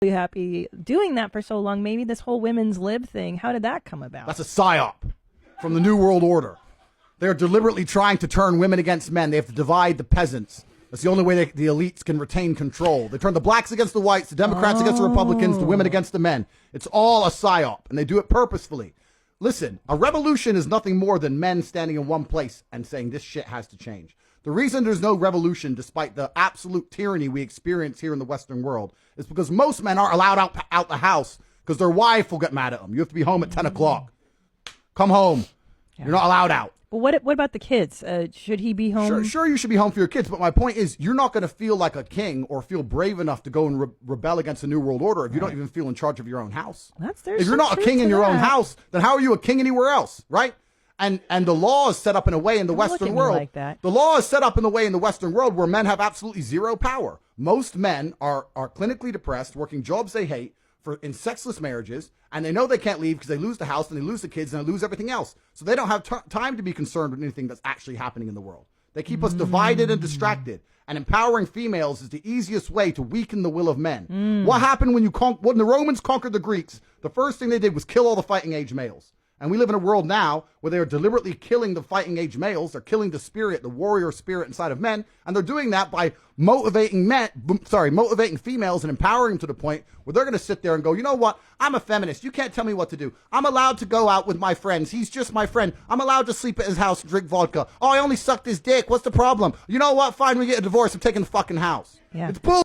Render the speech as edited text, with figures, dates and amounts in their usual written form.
happy doing that for so long. Maybe this whole women's lib thing, how did that come about? That's a psyop from the New World Order. They're deliberately trying to turn women against men. They have to divide the peasants. That's the only way the elites can retain control. They turn the blacks against the whites, the Democrats against the Republicans, the women against the men. It's all a psyop, and they do it purposefully. Listen, a revolution is nothing more than men standing in one place and saying this shit has to change. The reason there's no revolution, despite the absolute tyranny we experience here in the Western world, is because most men aren't allowed out the house because their wife will get mad at them. You have to be home at 10 o'clock. Come home. Yeah. You're not allowed out. But what about the kids? Should he be home? Sure, you should be home for your kids. But my point is, you're not going to feel like a king or feel brave enough to go and rebel against the New World Order if you don't even feel in charge of your own house. If you're not a king in your own house, then how are you a king anywhere else, right? And the law is set up in a way in the Western world. Like that. The law is set up in the way in the Western world where men have absolutely zero power. Most men are clinically depressed, working jobs they hate, in sexless marriages, and they know they can't leave because they lose the house and they lose the kids and they lose everything else. So they don't have time to be concerned with anything that's actually happening in the world. They keep us divided and distracted. And empowering females is the easiest way to weaken the will of men. What happened when the Romans conquered the Greeks? The first thing they did was kill all the fighting age males. And we live in a world now where they are deliberately killing the fighting age males. They're killing the spirit, the warrior spirit inside of men. And they're doing that by motivating females and empowering them to the point where they're going to sit there and go, you know what? I'm a feminist. You can't tell me what to do. I'm allowed to go out with my friends. He's just my friend. I'm allowed to sleep at his house and drink vodka. Oh, I only sucked his dick. What's the problem? You know what? Fine, we get a divorce. I'm taking the fucking house. Yeah. It's bull.